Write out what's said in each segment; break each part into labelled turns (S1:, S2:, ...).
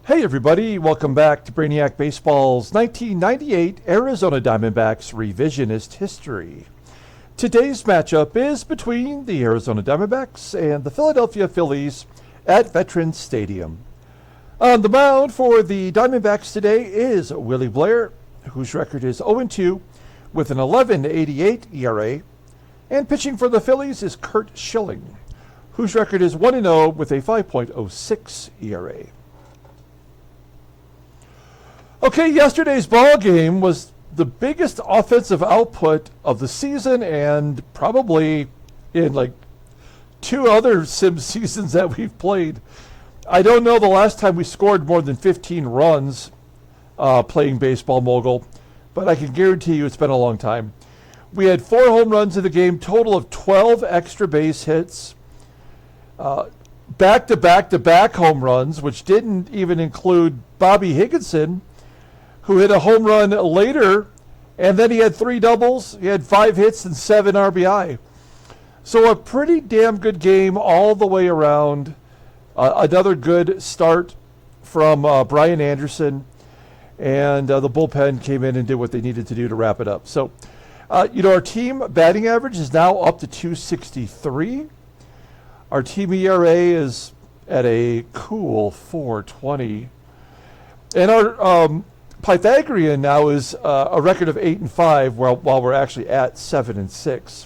S1: Hey everybody, welcome back to Brainiac Baseball's 1998 Arizona Diamondbacks Revisionist History. Today's matchup is between the Arizona Diamondbacks and the Philadelphia Phillies at Veterans Stadium. On the mound for the Diamondbacks today is Willie Blair, whose record is 0-2 with an 11.88 ERA, and pitching for the Phillies is Curt Schilling, whose record is 1-0 with a 5.06 ERA. Okay, yesterday's ball game was the biggest offensive output of the season and probably in like two other sim seasons that we've played. I don't know the last time we scored more than 15 runs playing Baseball Mogul, but I can guarantee you it's been a long time. We had 4 home runs in the game, total of 12 extra base hits, back-to-back-to-back home runs, which didn't even include Bobby Higginson, who hit a home run later, and then he had 3 doubles, he had 5 hits and 7 RBI. So a pretty damn good game all the way around. Another good start from Brian Anderson, and the bullpen came in and did what they needed to do to wrap it up. So, our team batting average is now up to 263. Our team ERA is at a cool 4.20. And our Pythagorean now is a record of 8-5, while we're actually at 7-6.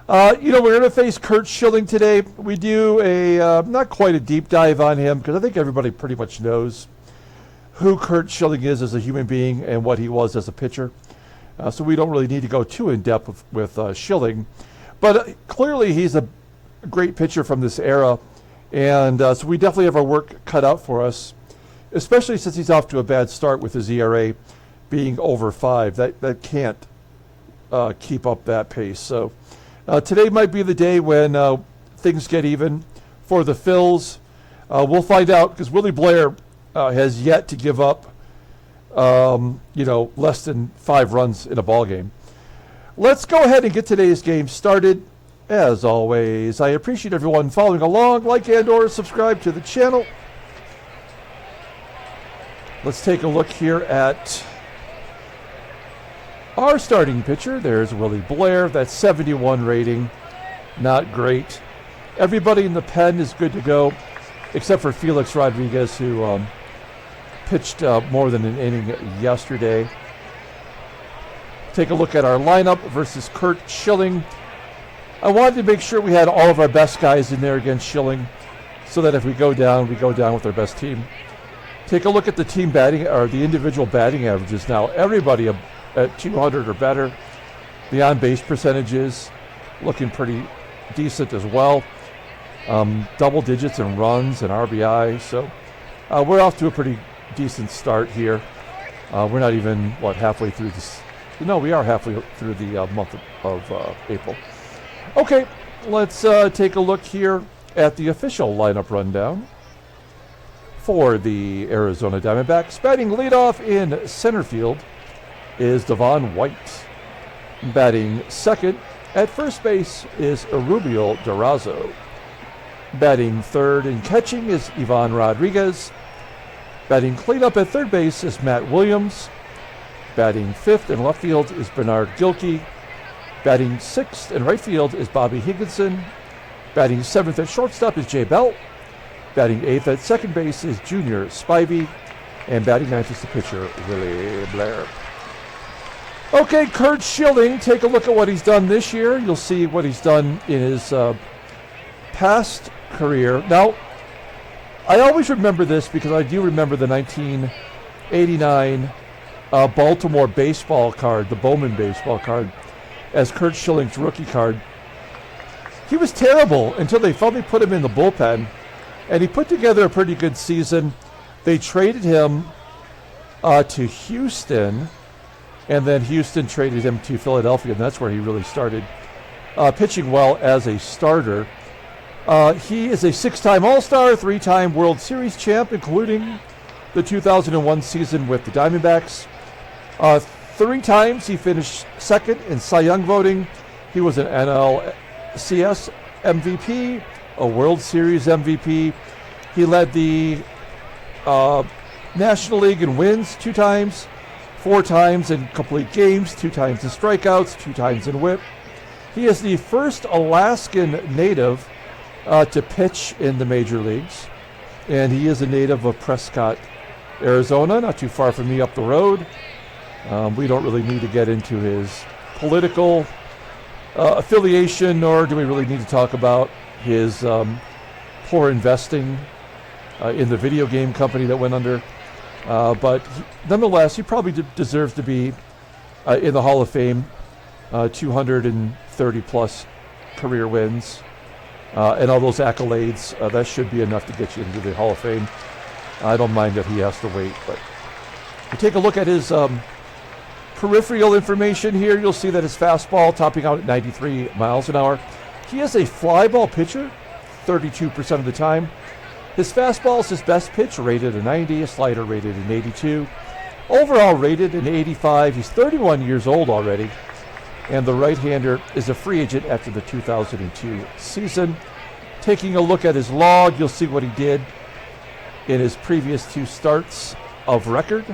S1: We're going to face Curt Schilling today. We do a not quite a deep dive on him because I think everybody pretty much knows who Curt Schilling is as a human being and what he was as a pitcher. So we don't really need to go too in depth with Schilling, but clearly he's a great pitcher from this era, and so we definitely have our work cut out for us, especially since he's off to a bad start with his ERA being over 5. That can't keep up that pace. So today might be the day when things get even for the Phils. We'll find out because Willie Blair has yet to give up, less than 5 runs in a ball game. Let's go ahead and get today's game started. As always, I appreciate everyone following along. Like and/or subscribe to the channel. Let's take a look here at our starting pitcher. There's Willie Blair. That's 71 rating. Not great. Everybody in the pen is good to go, except for Felix Rodriguez, who pitched more than an inning yesterday. Take a look at our lineup versus Curt Schilling. I wanted to make sure we had all of our best guys in there against Schilling, so that if we go down with our best team. Take a look at the team batting, or the individual batting averages now. Everybody at 200 or better. The on-base percentages looking pretty decent as well. Double digits in runs and RBI. So we're off to a pretty decent start here. We're not even, halfway through this? No, we are halfway through the month of April. Okay, let's take a look here at the official lineup rundown for the Arizona Diamondbacks. Batting leadoff in center field is Devon White. Batting second at first base is Erubiel DURAZO. Batting third and catching is Ivan Rodriguez. Batting cleanup at third base is Matt Williams. Batting fifth in left field is Bernard Gilkey. Batting sixth in right field is Bobby Higginson. Batting seventh at shortstop is Jay Bell. Batting eighth at second base is Junior Spivey. And batting ninth is the pitcher, Willie Blair. Okay, Curt Schilling, take a look at what he's done this year. You'll see what he's done in his past career. Now, I always remember this because I do remember the 1989 Baltimore baseball card, the Bowman baseball card, as Curt Schilling's rookie card. He was terrible until they finally put him in the bullpen, and he put together a pretty good season. They traded him to Houston, and then Houston traded him to Philadelphia, and that's where he really started pitching well as a starter. He is a 6-time All-Star, 3-time World Series champ, including the 2001 season with the Diamondbacks. 3 times he finished second in Cy Young voting. He was an NLCS MVP, a World Series MVP. He led the National League in wins 2 times, 4 times in complete games, 2 times in strikeouts, 2 times in whip. He is the first Alaskan native to pitch in the major leagues, and he is a native of Prescott, Arizona, not too far from me up the road. We don't really need to get into his political affiliation, nor do we really need to talk about his poor investing in the video game company that went under. But nonetheless, he probably deserves to be in the Hall of Fame. 230 plus career wins and all those accolades. That should be enough to get you into the Hall of Fame. I don't mind that he has to wait, but you take a look at his peripheral information here. You'll see that his fastball topping out at 93 miles an hour. He is a fly ball pitcher 32% of the time. His fastball is his best pitch, rated a 90, a slider rated an 82, overall rated an 85. He's 31 years old already, and the right-hander is a free agent after the 2002 season. Taking a look at his log, you'll see what he did in his previous 2 starts of record.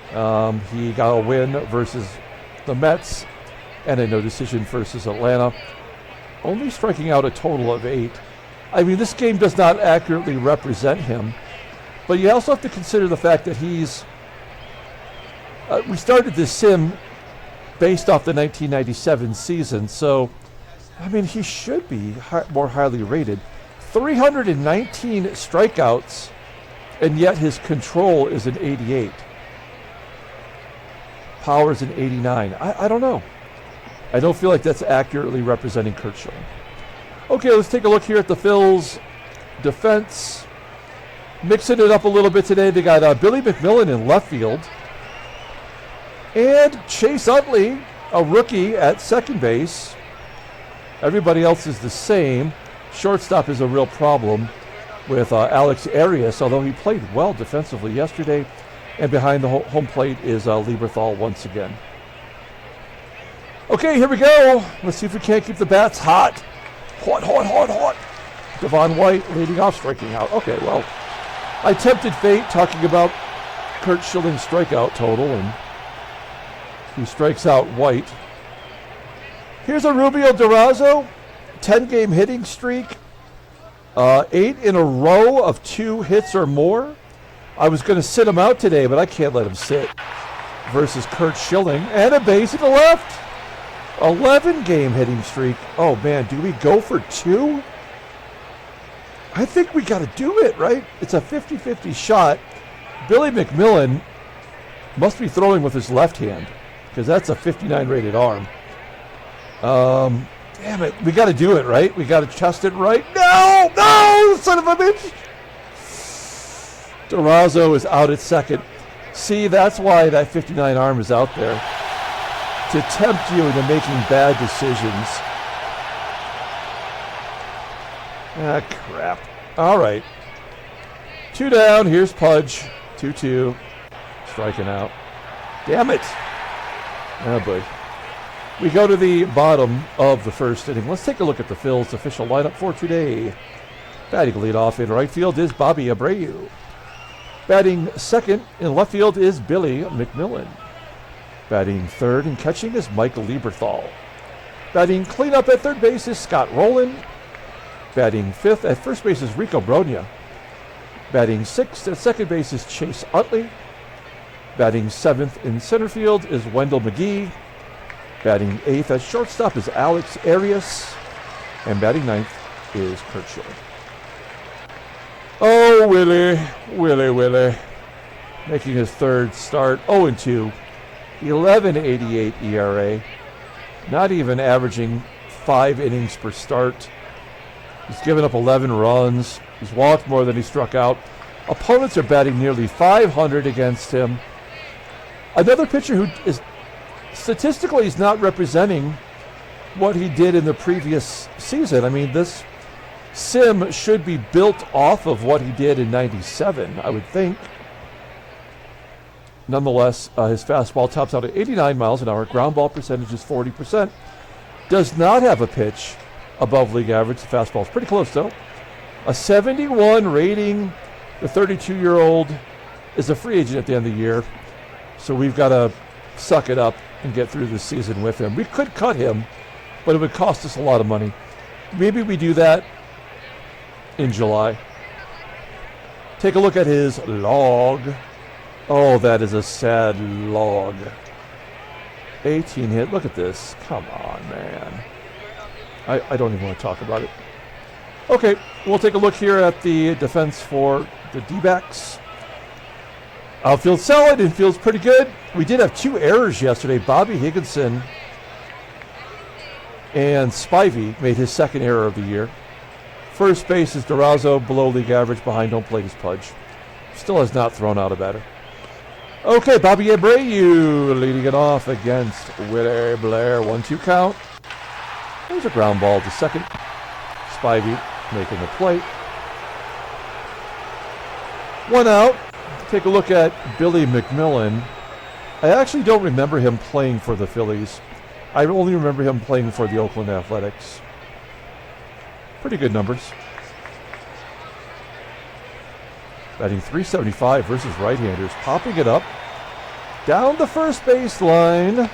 S1: He got a win versus the Mets and a no decision versus Atlanta, only striking out a total of 8. I mean, this game does not accurately represent him, but you also have to consider the fact that he's we started this sim based off the 1997 season, so I mean, he should be more highly rated. 319 strikeouts, and yet his control is an 88. Power is an 89. I don't know. I don't feel like that's accurately representing Curt Schilling. Okay, let's take a look here at the Phils defense. Mixing it up a little bit today. They got Billy McMILLON in left field. And Chase Utley, a rookie, at second base. Everybody else is the same. Shortstop is a real problem with ARIAS, although he played well defensively yesterday. And behind the home plate is LIEBERTHAL once again. Okay, here we go. Let's see if we can't keep the bats hot. Hot, hot, hot, hot. Devon White leading off, striking out. Okay, well, I tempted fate talking about Curt Schilling's strikeout total, and he strikes out White. Here's Erubiel DURAZO, 10-game hitting streak, 8 in a row of 2 hits or more. I was going to sit him out today, but I can't let him sit. Versus Curt Schilling, and a base at the left. 11-game hitting streak. Oh, man, do we go for 2? I think we got to do it, right? It's a 50-50 shot. Billy McMILLON must be throwing with his left hand, because that's a 59 rated arm. Damn it. We got to do it, right? We got to chest it right. No! No! Son of a bitch! DURAZO is out at second. See, that's why that 59 arm is out there, to tempt you into making bad decisions. Ah, crap. All right. 2 down. Here's Pudge. 2-2. Striking out. Damn it. Oh, boy. We go to the bottom of the first inning. Let's take a look at the Phil's official lineup for today. Batting leadoff in right field is Bobby ABREU. Batting second in left field is Billy McMILLON. Batting third and catching is Michael LIEBERTHAL. Batting cleanup at third base is Scott ROLEN. Batting fifth at first base is Rico BROGNA. Batting sixth at second base is Chase Utley. Batting seventh in center field is Wendell MAGEE. Batting eighth at shortstop is ARIAS. And batting ninth is Curt Schilling. Oh, Willie, Willie, Willie. Making his third start, 0-2. 11.88 ERA. Not even averaging 5 innings per start. He's given up 11 runs. He's walked more than he struck out. Opponents are batting nearly 500 against him. Another pitcher who is statistically is not representing what he did in the previous season. I mean, this sim should be built off of what he did in 97, I would think. Nonetheless, his fastball tops out at 89 miles an hour. Ground ball percentage is 40%. Does not have a pitch above league average. The fastball is pretty close, though. A 71 rating, The 32-year-old is a free agent at the end of the year, so we've got to suck it up and get through the season with him. We could cut him, but it would cost us a lot of money. Maybe we do that in July. Take a look at his log. Oh, that is a sad log. 18 hit. Look at this. Come on, man. I don't even want to talk about it. Okay, we'll take a look here at the defense for the D-backs. Outfield solid. Infield's pretty good. We did have 2 errors yesterday. Bobby Higginson and Spivey made his 2nd error of the year. First base is DURAZO, below league average, behind home plate is Pudge. Still has not thrown out a batter. Okay, Bobby ABREU leading it off against Willie Blair. 1-2 count. There's a ground ball to second. Spivey making the plate. 1 out. Take a look at Billy McMILLON. I actually don't remember him playing for the Phillies. I only remember him playing for the Oakland Athletics. Pretty good numbers. Batting .375 versus right-handers. Popping it up. Down the first baseline.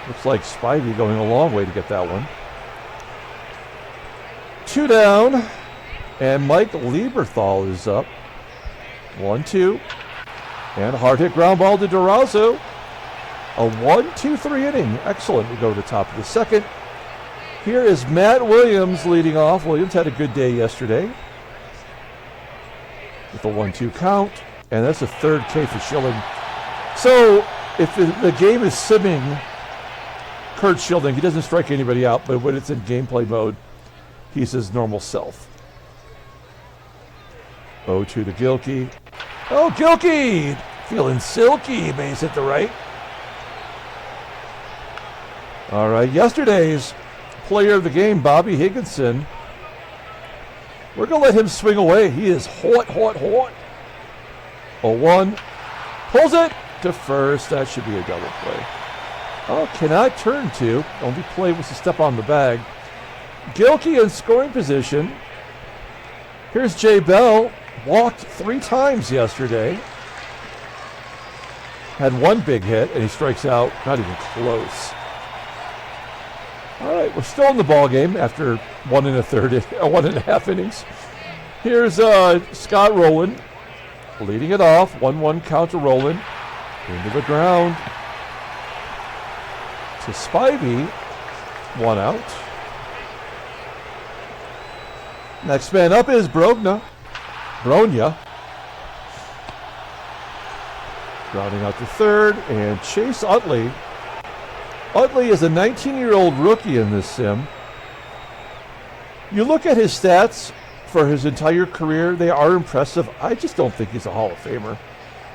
S1: Looks like Spivey going a long way to get that one. 2 down. And Mike Lieberthal is up. 1-2. And a hard hit ground ball to DURAZO. A 1-2-3 inning. Excellent. We go to the top of the 2nd. Here is Matt Williams leading off. Williams had a good day yesterday with a 1-2 count. And that's a 3rd K for Schilling. So if the game is simming Curt Schilling, he doesn't strike anybody out, but when it's in gameplay mode, he's his normal self. 0-2 to GILKEY. Oh, GILKEY! Feeling silky, base at the right. All right, yesterday's player of the game, Bobby Higginson. We're going to let him swing away. He is hot, hot, hot. 0-1. Pulls it to first. That should be a double play. Oh, cannot turn to. Only play was a step on the bag. GILKEY in scoring position. Here's Jay Bell. Walked 3 times yesterday. Had 1 big hit, and he strikes out. Not even close. All right, we're still in the ball game after 1 1.5 innings. Here's Scott ROLEN leading it off. 1-1 count to ROLEN. Into the ground. To Spivey. 1 out. Next man up is Brogna. Grounding out to 3rd. And Chase Utley. Utley is a 19-year-old rookie in this sim. You look at his stats for his entire career, they are impressive. I just don't think he's a Hall of Famer.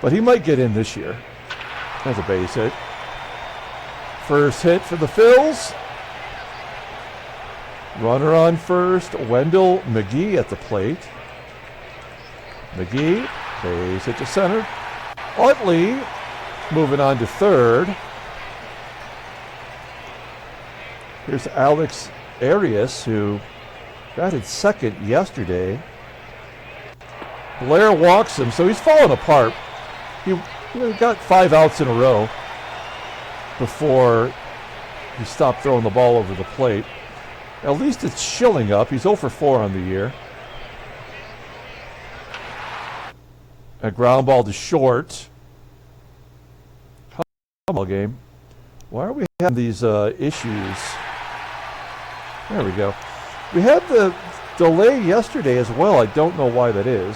S1: But he might get in this year. That's a base hit. First hit for the Phils. Runner on first. Wendell MAGEE at the plate. MAGEE, base hit to center. Utley moving on to 3rd. Here's Alex ARIAS, who batted 2nd yesterday. Blair walks him, so he's falling apart. He got 5 outs in a row before he stopped throwing the ball over the plate. At least it's Schilling up. He's 0 for 4 on the year. A ground ball to short. Ball game. Why are we having these issues? There we go. We had the delay yesterday as well. I don't know why that is.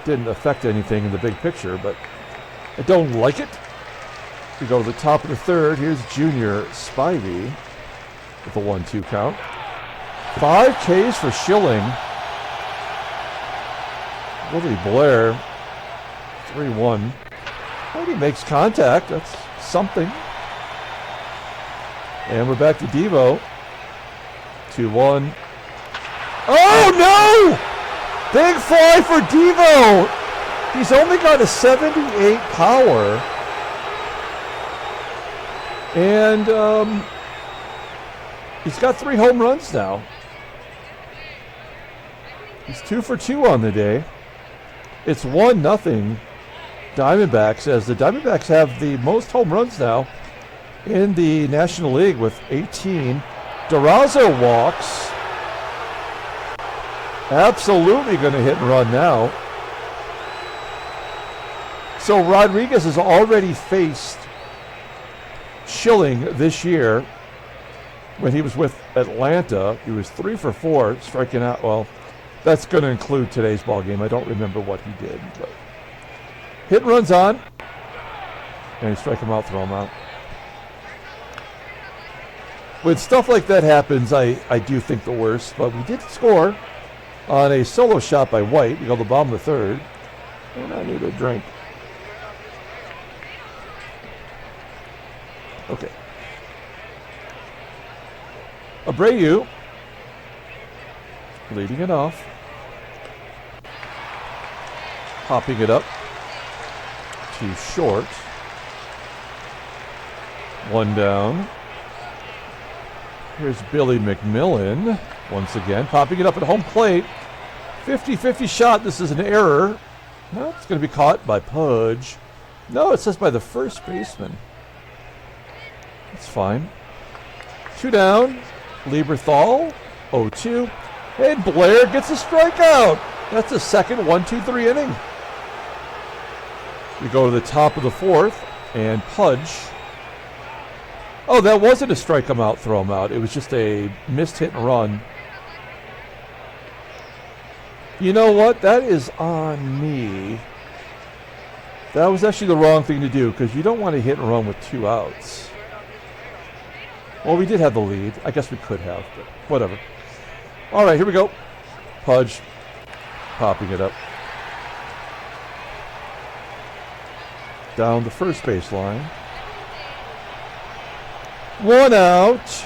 S1: Didn't affect anything in the big picture, but I don't like it. We go to the top of the 3rd. Here's Junior Spivey with a 1-2 count. 5 Ks for Schilling. Willie Blair, 3-1. He makes contact. That's something. And we're back to Devo. 2-1. Oh, no! Big fly for Devo. He's only got a 78 power. And he's got 3 home runs now. He's 2 for 2 on the day. It's 1-0 Diamondbacks, as the Diamondbacks have the most home runs now in the National League with 18. DURAZO walks. Absolutely going to hit and run now. So Rodriguez has already faced Schilling this year. When he was with Atlanta, he was 3 for 4, striking out. Well, that's going to include today's ball game. I don't remember what he did. But hit and runs on. And you strike him out, throw him out. When stuff like that happens, I do think the worst. But we did score on a solo shot by White. We go to the bottom of the third. And I need a drink. Okay. ABREU leading it off. Popping it up. Too short. 1 down. Here's Billy McMILLON once again. Popping it up at home plate. 50-50 shot. This is an error. No, it's going to be caught by Pudge. No, it says by the first baseman. That's fine. 2 down. LIEBERTHAL, 0-2. And Blair gets a strikeout. That's the second 1-2-3 inning. We go to the top of the fourth, and Pudge. Oh, that wasn't a strike him out, throw him out. It was just a missed hit and run. You know what? That is on me. That was actually the wrong thing to do, because you don't want to hit and run with 2 outs. Well, we did have the lead. I guess we could have, but whatever. All right, here we go. Pudge popping it up. Down the first baseline. 1 out.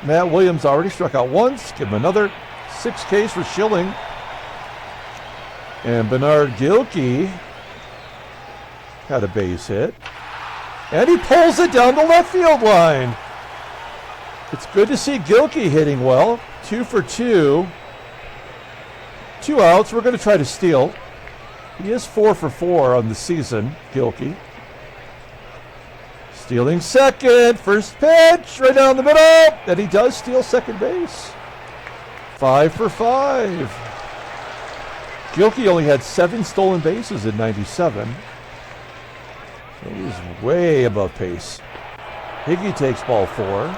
S1: Matt Williams already struck out once. Give him another. 6 Ks for Schilling. And Bernard GILKEY had a base hit. And he pulls it down the left field line. It's good to see GILKEY hitting well. 2 for 2. 2 outs. We're going to try to steal. He is 4 for 4 on the season, GILKEY. Stealing second. First pitch. Right down the middle. And he does steal second base. 5 for 5. GILKEY only had 7 stolen bases in '97. So he's way above pace. Higgy takes ball 4.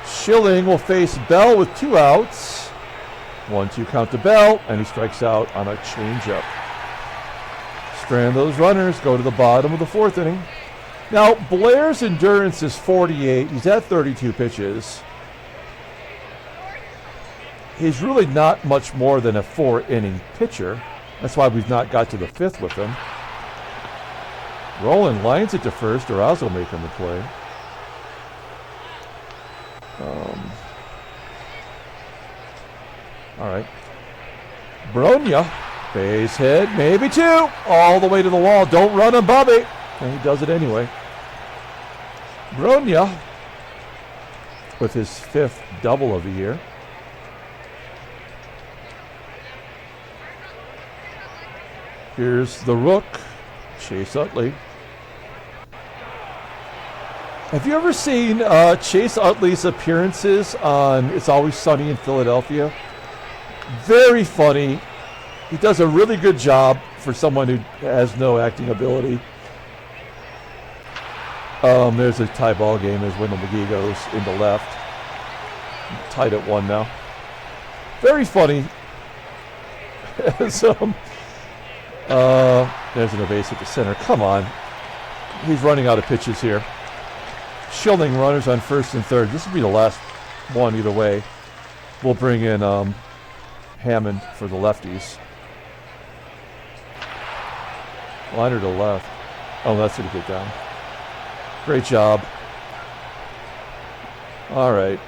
S1: Schilling will face Bell with 2 outs. 1-2 count to Bell, and he strikes out on a changeup. Strand those runners, go to the bottom of the 4th inning. Now, Blair's endurance is 48. He's at 32 pitches. He's really not much more than a 4-inning pitcher. That's why we've not got to the 5th with him. ROLEN lines it to first. DURAZO making the play. All right. BROGNA, base hit, maybe 2. All the way to the wall. Don't run him, Bobby. And he does it anyway. BROGNA with his 5th double of the year. Here's the rook, Chase Utley. Have you ever seen Chase Utley's appearances on It's Always Sunny in Philadelphia? Very funny. He does a really good job for someone who has no acting ability. There's a tie ball game as Wendell MAGEE goes into left. Tied at 1 now. Very funny. There's an base at the center. Come on. He's running out of pitches here. Schilling runners on 1st and 3rd. This will be the last one either way. We'll bring in Hammond for the lefties. Liner to left. Oh, that's going to get down. Great job. All right.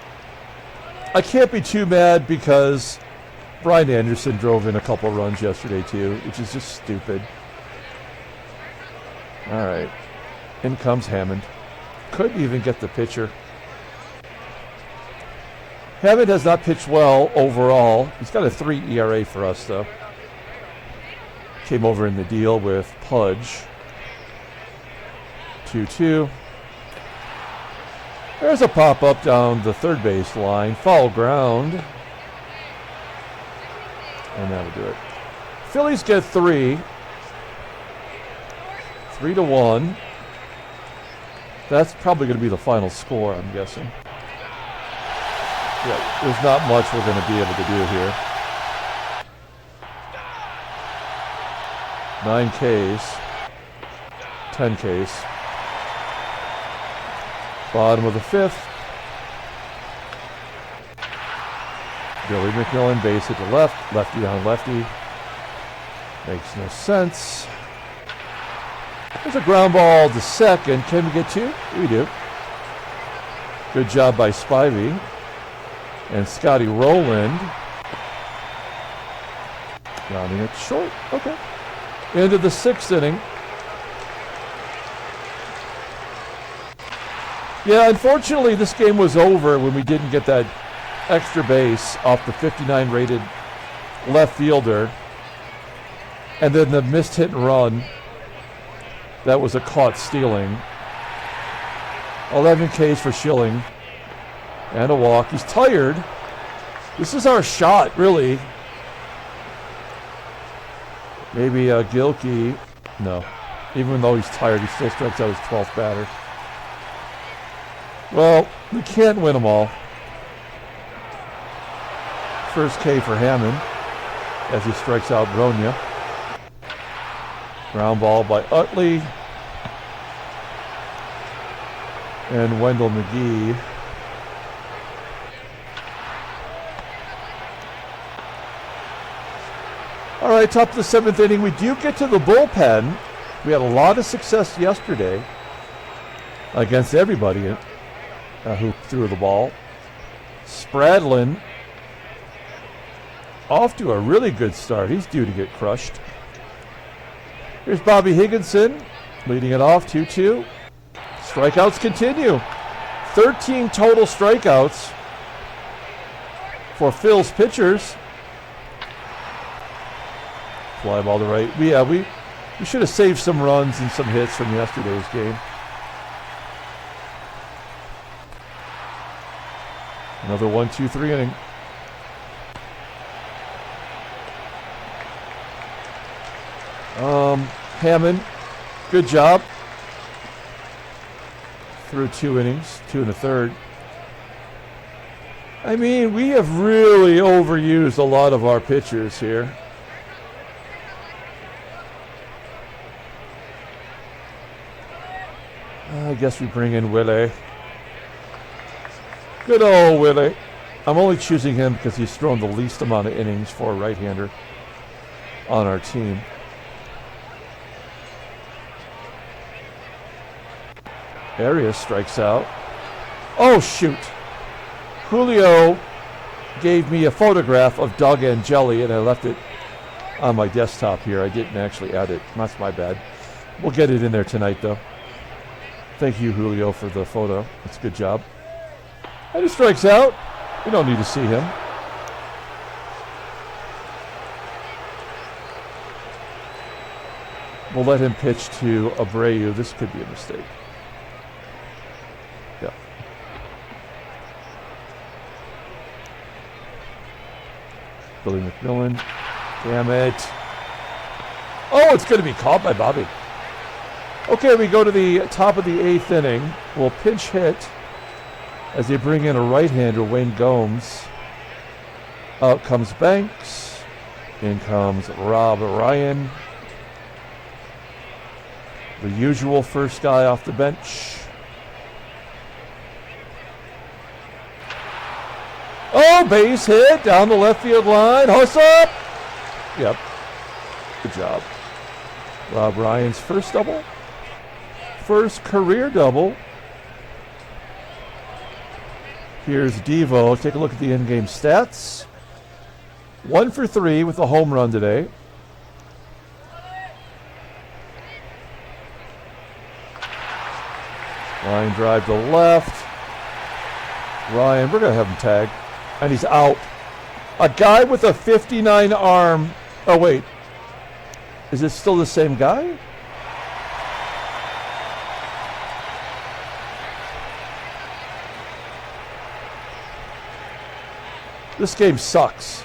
S1: I can't be too mad because Brian Anderson drove in a couple runs yesterday too, which is just stupid. All right. In comes Hammond. Couldn't even get the pitcher. Hammond has not pitched well overall. He's got a 3 ERA for us, though. Came over in the deal with Pudge. 2-2. There's a pop-up down the third base line. Foul ground. And that'll do it. Phillies get 3. 3-1. That's probably going to be the final score, I'm guessing. Yeah, there's not much we're going to be able to do here. 9 Ks. 10 Ks. Bottom of the 5th. Billy McMILLON, base hit to left. Lefty on lefty. Makes no sense. There's a ground ball to second. Can we get 2? We do. Good job by Spivey. And Scotty Roland. Grounding it short. Okay. Into the 6th inning. Yeah, unfortunately, this game was over when we didn't get that extra base off the 59 rated left fielder. And then the missed hit and run. That was a caught stealing. 11 Ks for Schilling. And a walk. He's tired. This is our shot, really. Maybe GILKEY. No. Even though he's tired, he still strikes out his 12th batter. Well, we can't win them all. First K for Hammond as he strikes out BROGNA. Ground ball by UTLEY. And Wendell MAGEE. All right, top of the 7th inning. We do get to the bullpen. We had a lot of success yesterday against everybody who threw the ball. Spradlin off to a really good start. He's due to get crushed. Here's Bobby Higginson leading it off, 2-2. Strikeouts continue. 13 total strikeouts for Phil's pitchers. Fly ball to right. We should have saved some runs and some hits from yesterday's game. Another 1-2-3 inning. Hammond, good job. Through 2 innings, 2 1/3. I mean, we have really overused a lot of our pitchers here. I guess we bring in Willie. Good old Willie. I'm only choosing him because he's thrown the least amount of innings for a right-hander on our team. ARIAS strikes out. Oh, shoot. Julio gave me a photograph of Doug and Jelly, and I left it on my desktop here. I didn't actually add it. That's my bad. We'll get it in there tonight, though. Thank you, Julio, for the photo. That's a good job. And he strikes out. We don't need to see him. We'll let him pitch to ABREU. This could be a mistake. Yeah. Billy McMILLON. Damn it. Oh, it's going to be caught by Bobby. Okay, we go to the top of the 8th inning. We'll pinch hit as they bring in a right-hander, Wayne Gomes. Out comes Banks. In comes Rob Ryan. The usual first guy off the bench. Oh, base hit down the left field line. Horse up! Yep. Good job. Rob Ryan's first double. First career double. Here's Devo. Take a look at the in-game stats. 1 for 3 with a home run today. Line drive to left. Ryan, we're going to have him tagged. And he's out. A guy with a 59 arm. Oh, wait. Is it still the same guy? This game sucks.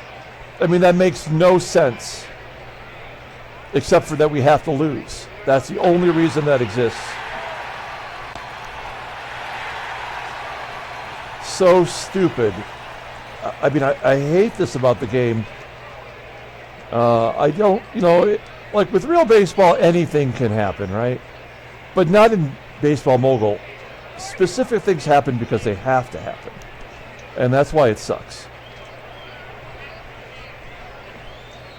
S1: I mean, that makes no sense. Except for that we have to lose. That's the only reason that exists. So stupid. I mean, I hate this about the game. I don't, you know, like with real baseball, anything can happen, right? But not in Baseball Mogul. Specific things happen because they have to happen. And that's why it sucks.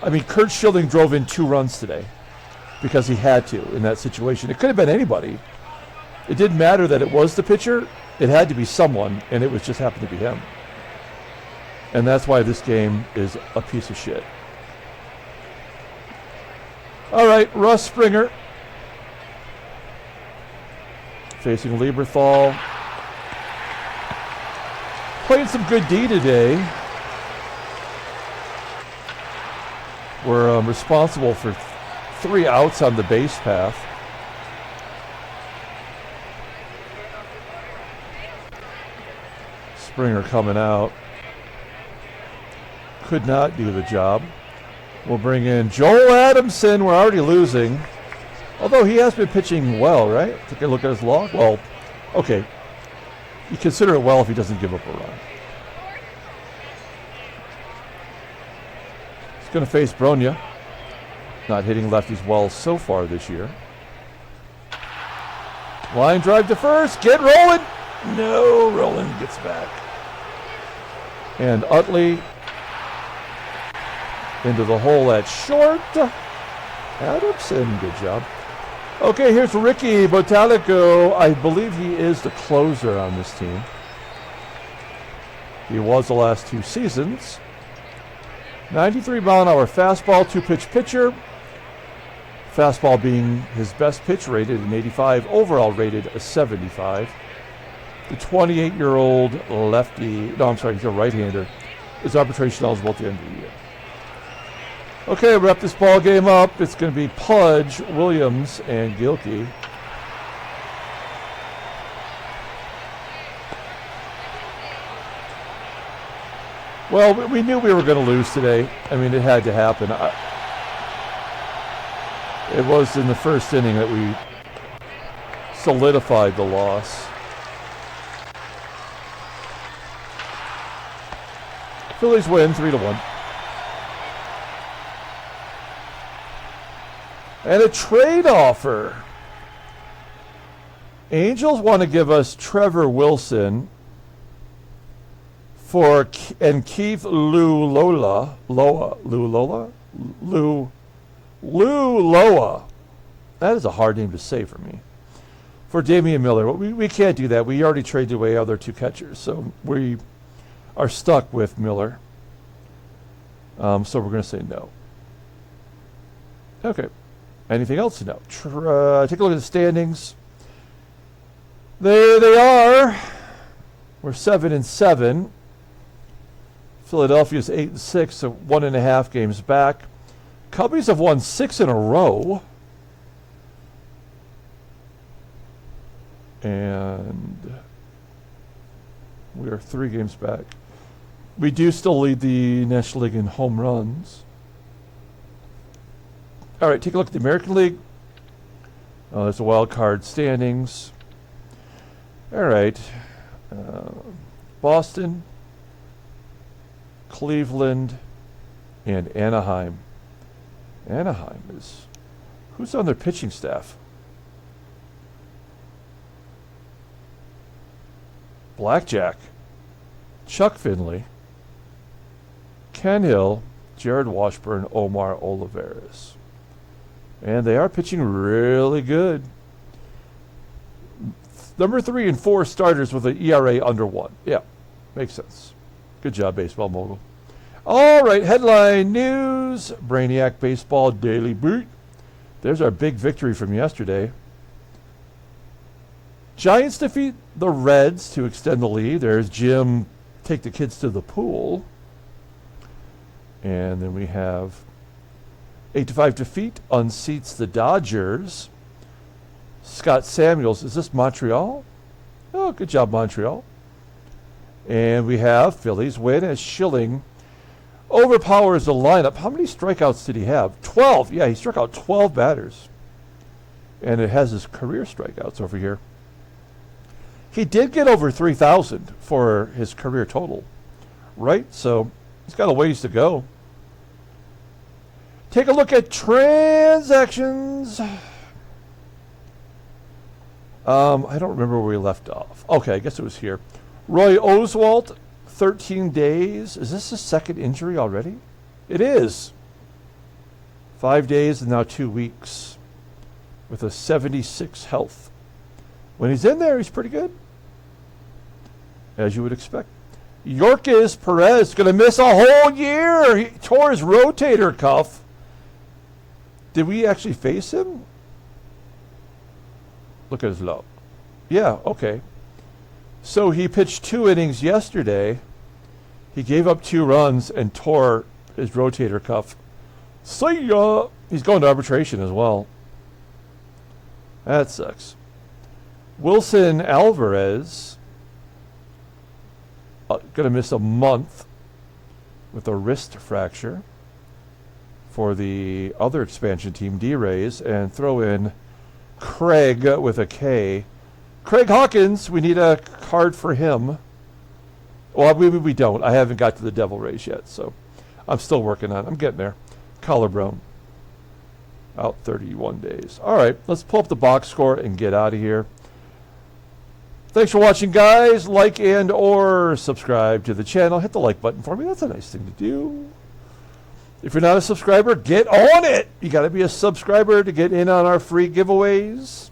S1: I mean, Curt Schilling drove in 2 runs today because he had to in that situation. It could have been anybody. It didn't matter that it was the pitcher. It had to be someone, and it was just happened to be him. And that's why this game is a piece of shit. All right, Russ Springer facing Lieberthal. Playing some good D today. We're responsible for 3 outs on the base path. Springer coming out. Could not do the job. We'll bring in Joel Adamson. We're already losing. Although he has been pitching well, right? Take a look at his log. Well, okay. You consider it well if he doesn't give up a run. He's going to face BROGNA. Not hitting lefties well so far this year. Line drive to first. Get rolling. No, ROLEN gets back. And Utley into the hole at short. Adamson, good job. Okay, here's Ricky Botalico. I believe he is the closer on this team. He was the last 2 seasons. 93-mile-an-hour fastball, 2-pitch pitcher. Fastball being his best pitch, rated an 85. Overall rated a 75. The 28-year-old lefty, no, I'm sorry, he's a right-hander, is arbitration eligible at the end of the year. Okay, wrap this ball game up. It's going to be Pudge, Williams, and GILKEY. Well, we knew we were going to lose today. I mean, it had to happen. It was in the first inning that we solidified the loss. Phillies win 3-1. And a trade offer. Angels want to give us Trevor Wilson for and Keith Lou Loa. That is a hard name to say for me. For Damian Miller. We can't do that. We already traded away other 2 catchers, so we are stuck with Miller. So we're going to say no. Okay. Anything else to know? Take a look at the standings. There they are. We're 7-7. Philadelphia's 8-6, so 1.5 games back. Cubbies have won 6 in a row. And we are 3 games back. We do still lead the National League in home runs. All right, take a look at the American League. Oh, there's the wild card standings. All right. Boston, Cleveland, and Anaheim. Anaheim is... Who's on their pitching staff? Blackjack, Chuck Finley, Ken Hill, Jared Washburn, Omar Olivares. And they are pitching really good. Number 3 and 4 starters with an ERA under 1. Yeah, makes sense. Good job, Baseball Mogul. All right, headline news. Brainiac Baseball Daily Beat. There's our big victory from yesterday. Giants defeat the Reds to extend the lead. There's Jim take the kids to the pool. And then we have 8-5 defeat unseats the Dodgers. Scott Samuels, is this Montreal? Oh, good job, Montreal. And we have Phillies win as Schilling overpowers the lineup. How many strikeouts did he have? 12. Yeah, he struck out 12 batters. And it has his career strikeouts over here. He did get over 3,000 for his career total, right? So he's got a ways to go. Take a look at transactions. I don't remember where we left off. Okay, I guess it was here. Roy Oswalt, 13 days. Is this his second injury already? It is. 5 days and now 2 weeks with a 76 health. When he's in there, he's pretty good, as you would expect. Yorkis Perez going to miss a whole year. He tore his rotator cuff. Did we actually face him? Look at his low. Yeah, okay. So he pitched 2 innings yesterday. He gave up 2 runs and tore his rotator cuff. See ya. He's going to arbitration as well. That sucks. Wilson Alvarez going to miss a month with a wrist fracture for the other expansion team, D-Rays, and throw in Craig with a K. Craig Hawkins, we need a card for him. Well, we don't. I haven't got to the Devil Rays yet, so I'm still working on it. I'm getting there. Collarbone. Out 31 days. All right, let's pull up the box score and get out of here. Thanks for watching, guys. Like and or subscribe to the channel. Hit the like button for me. That's a nice thing to do. If you're not a subscriber, get on it. You got to be a subscriber to get in on our free giveaways.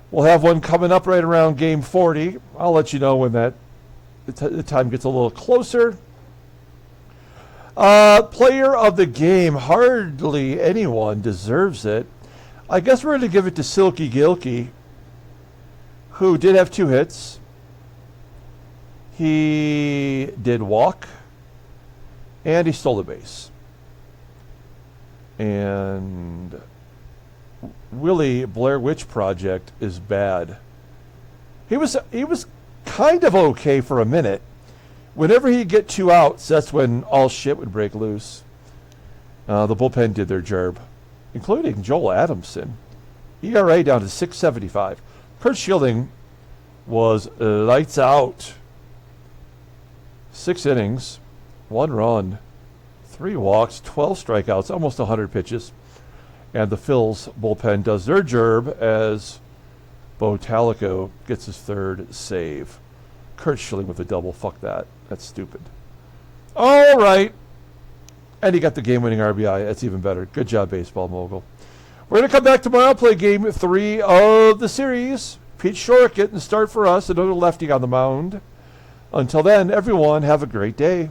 S1: We'll have one coming up right around game 40. I'll let you know when the time gets a little closer. Player of the game. Hardly anyone deserves it. I guess we're going to give it to Silky Gilkey, who did have 2 hits. He did walk, and he stole the base. And Willie, Blair Witch Project is bad. He was kind of okay for a minute. Whenever he'd get 2 outs, that's when all shit would break loose. The bullpen did their job, including Joel Adamson. ERA down to 6.75. Curt Schilling was lights out. 6 innings, 1 run, 3 walks, 12 strikeouts, almost 100 pitches. And the Phil's bullpen does their job as Bo Talico gets his 3rd save. Curt Schilling with a double. Fuck that. That's stupid. All right. And he got the game-winning RBI. That's even better. Good job, Baseball Mogul. We're going to come back tomorrow, play game 3 of the series. Pete Shorrock getting the start for us. Another lefty on the mound. Until then, everyone, have a great day.